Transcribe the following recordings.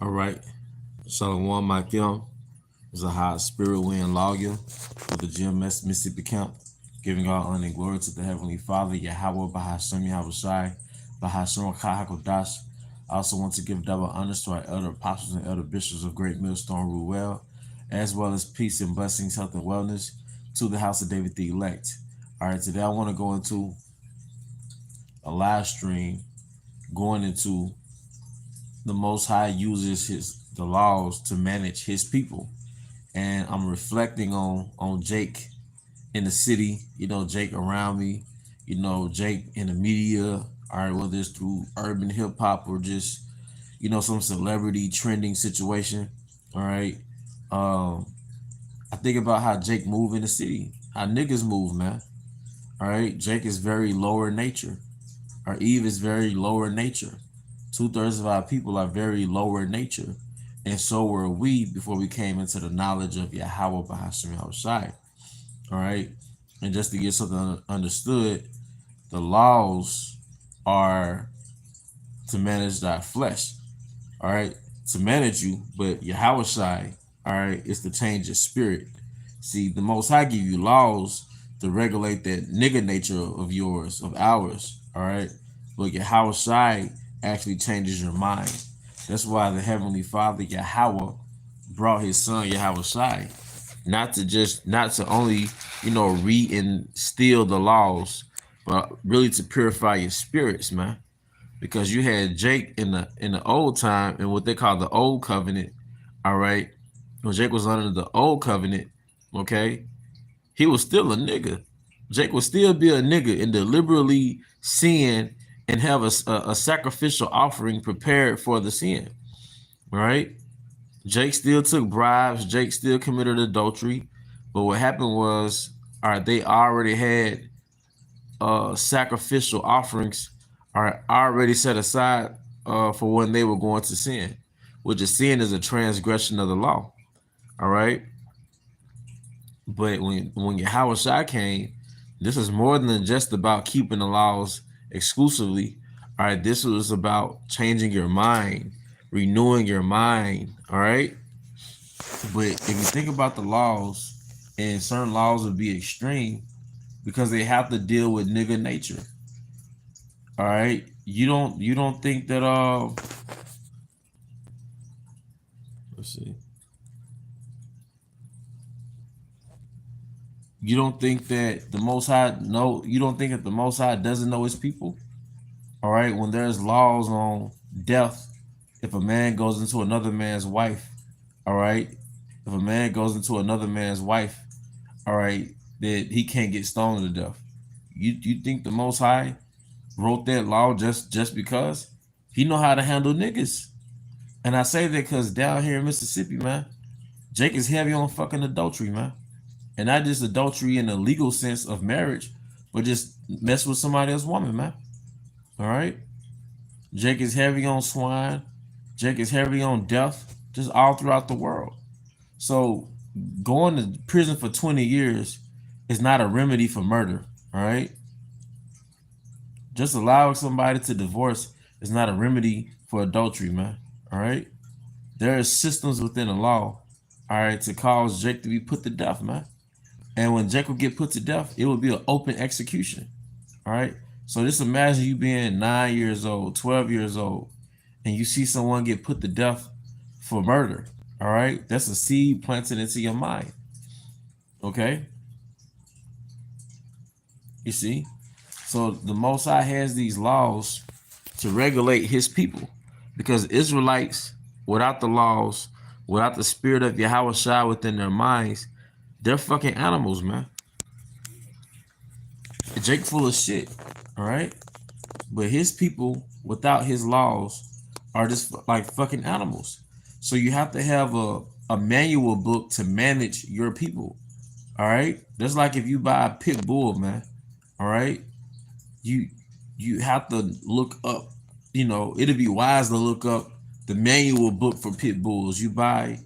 All right. Shalom, Michael is a high spirit wind lawyer with the GMS Mississippi account, giving all honor and glory to the Heavenly Father, Yahweh, Bahashem, Yahweh Shai, Bahashem, Kahakodash. I also want to give double honors to our elder apostles and elder bishops of Great Millstone Ruel, as well as peace and blessings, health and wellness to the house of David the elect. All right, today I want to go into a live stream going into the Most High uses the laws to manage his people, and I'm reflecting on Jake in the city, Jake around me, Jake in the media. All right, whether it's through urban hip hop or just some celebrity trending situation. All right, I think about how Jake move in the city, how niggas move, man. All right, Jake is very lower nature. Our Eve is very lower nature. 2/3 of our people are very lower nature. And so were we before we came into the knowledge of Yahweh Bahashim Yahushai. All right. And just to get something understood, the laws are to manage thy flesh. All right. To manage you, but Yahushai, all right, is to change your spirit. See, the Most High give you laws to regulate that nigga nature of yours, of ours. All right. But Yahushai actually changes your mind. That's why the Heavenly Father, Yahweh, brought his son, Yahweh Shai, not to only, reinstill the laws, but really to purify your spirits, man. Because you had Jake in the old time, and what they call the old covenant, all right? When Jake was under the old covenant, okay, he was still a nigga. Jake would still be a nigga and deliberately sin and have a sacrificial offering prepared for the sin. All right. Jake still took bribes. Jake still committed adultery. But what happened was, all right, they already had sacrificial offerings are already set aside for when they were going to sin, which is sin is a transgression of the law. All right. But when Yahweh Shai came, this is more than just about keeping the laws exclusively. All right, this was about changing your mind, renewing your mind. All right. But if you think about the laws, and certain laws would be extreme because they have to deal with nigga nature. All right. You don't think that let's see. You don't think that the Most High you don't think that the Most High doesn't know his people? All right, when there's laws on death, if a man goes into another man's wife, all right, if a man goes into another man's wife, all right, that he can't get stoned to death. You think the Most High wrote that law just because he know how to handle niggas? And I say that because down here in Mississippi, man, Jake is heavy on fucking adultery, man. And not just adultery in the legal sense of marriage, but just mess with somebody else's woman, man. All right. Jake is heavy on swine. Jake is heavy on death, just all throughout the world. So going to prison for 20 years is not a remedy for murder. All right. Just allowing somebody to divorce is not a remedy for adultery, man. All right. There are systems within the law, all right, to cause Jake to be put to death, man. And when Jake will get put to death, it will be an open execution. All right. So just imagine you being 9 years old, 12 years old, and you see someone get put to death for murder. All right. That's a seed planted into your mind. Okay. You see? So the Most High has these laws to regulate his people, because Israelites, without the laws, without the spirit of Yahweh Shai within their minds, they're fucking animals, man. Jake full of shit, all right? But his people, without his laws, are just like fucking animals. So you have to have a manual book to manage your people, all right? That's like if you buy a pit bull, man, all right? You have to look up, it'd be wise to look up the manual book for pit bulls. You buy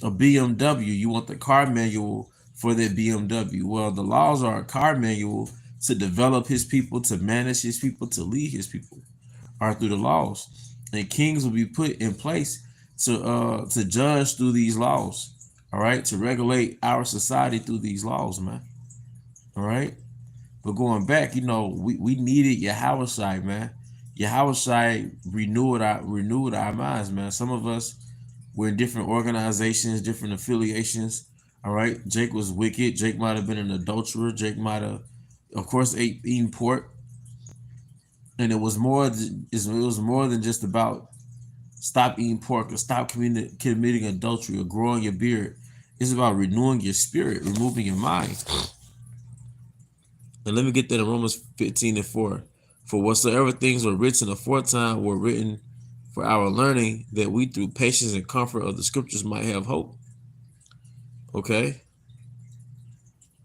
a BMW, you want the car manual for that BMW. Well, the laws are a car manual to develop his people, to manage his people, to lead his people. are through the laws, and kings will be put in place to judge through these laws. All right, to regulate our society through these laws, man. All right, but going back, we needed Yahushua, man. Yahushua renewed our minds, man. Some of us were in different organizations, different affiliations. All right, Jake was wicked. Jake might have been an adulterer. Jake might have, of course, eaten pork. And it was more than just about stop eating pork or stop committing adultery or growing your beard. It's about renewing your spirit, removing your mind. And let me get that in Romans 15:4. For whatsoever things were written aforetime were written for our learning, that we through patience and comfort of the scriptures might have hope. Okay.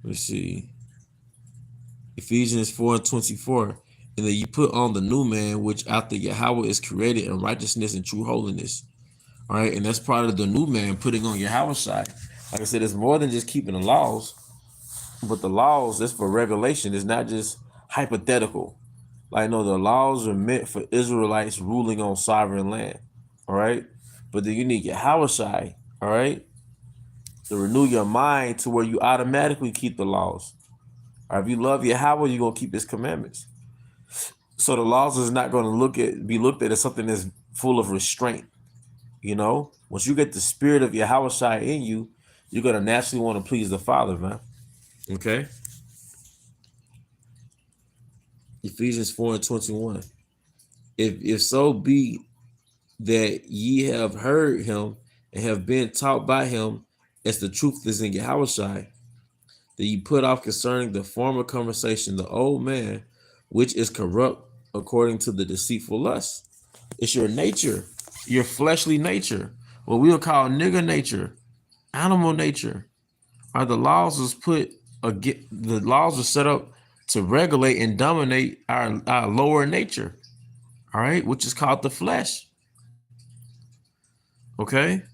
Let's see. Ephesians 4:24. And that you put on the new man, which after Yahweh is created in righteousness and true holiness. All right. And that's part of the new man, putting on Yahweh's side. Like I said, it's more than just keeping the laws, but the laws is for regulation. It's not just hypothetical. Like, no, the laws are meant for Israelites ruling on sovereign land. All right. But then you need Yahweh, all right, to renew your mind to where you automatically keep the laws. Or if you love Yahweh, you're going to keep his commandments. So the laws is not going to be looked at as something that's full of restraint. Once you get the spirit of Yahweh in you, you're going to naturally want to please the Father, man. Okay. Ephesians 4:21. If so be that ye have heard him and have been taught by him, as the truth is in Yahweh, that ye put off concerning the former conversation the old man, which is corrupt according to the deceitful lust. It's your nature, your fleshly nature, what we'll call nigger nature, animal nature. The laws are set up to regulate and dominate our lower nature, all right, which is called the flesh. Okay.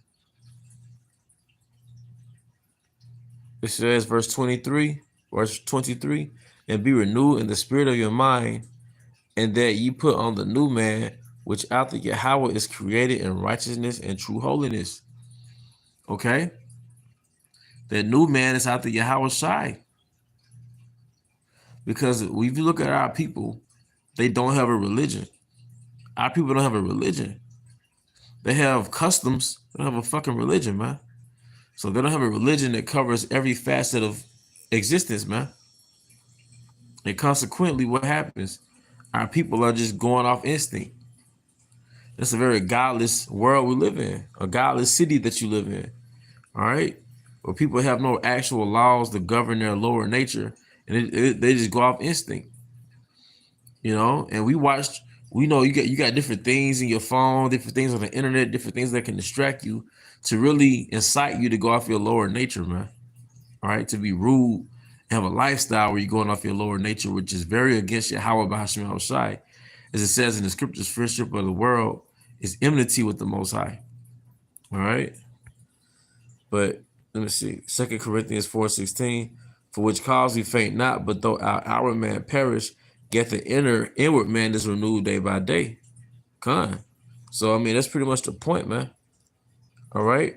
It says verse 23, and be renewed in the spirit of your mind, and that ye put on the new man, which after Yahweh is created in righteousness and true holiness. Okay. That new man is after Yahweh. Because if you look at our people, they don't have a religion. Our people don't have a religion. They have customs. They don't have a fucking religion, man. So they don't have a religion that covers every facet of existence, man. And consequently, what happens? Our people are just going off instinct. That's a very godless world we live in, a godless city that you live in, all right? Where people have no actual laws to govern their lower nature, and they just go off instinct, And we know you got different things in your phone, different things on the internet, different things that can distract you to really incite you to go off your lower nature, man. All right, to be rude, have a lifestyle where you're going off your lower nature, which is very against Yahweh B'Hashem Yahushai. As it says in the scriptures, friendship of the world is enmity with the Most High. All right. But let me see. 2 Corinthians 4:16, for which cause we faint not, but though our outward man perish, yet the inward man is renewed day by day. So, that's pretty much the point, man. All right.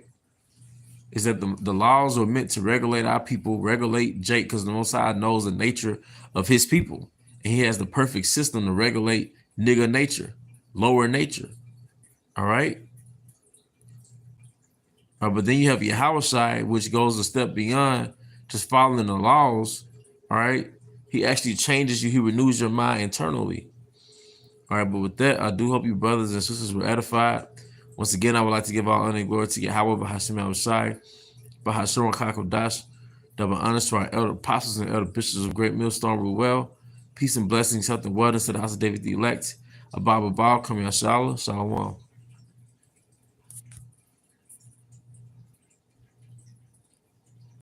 Is that the laws are meant to regulate our people, regulate Jake, because the Most High knows the nature of his people. And he has the perfect system to regulate nigger nature, lower nature. All right. But then you have Yahweh, which goes a step beyond just following the laws. All right. He actually changes you. He renews your mind internally. All right. But with that, I do hope you brothers and sisters were edified. Once again, I would like to give all honor and glory to Yahweh B'Hashem Yahushai, B'Hashem Kakodash, double honors to our elder apostles and elder bishops of Great Millstone Ruel. Peace and blessings, health and wellness to the house of David the elect. Abba Baal, Kam Yashala, Shalom.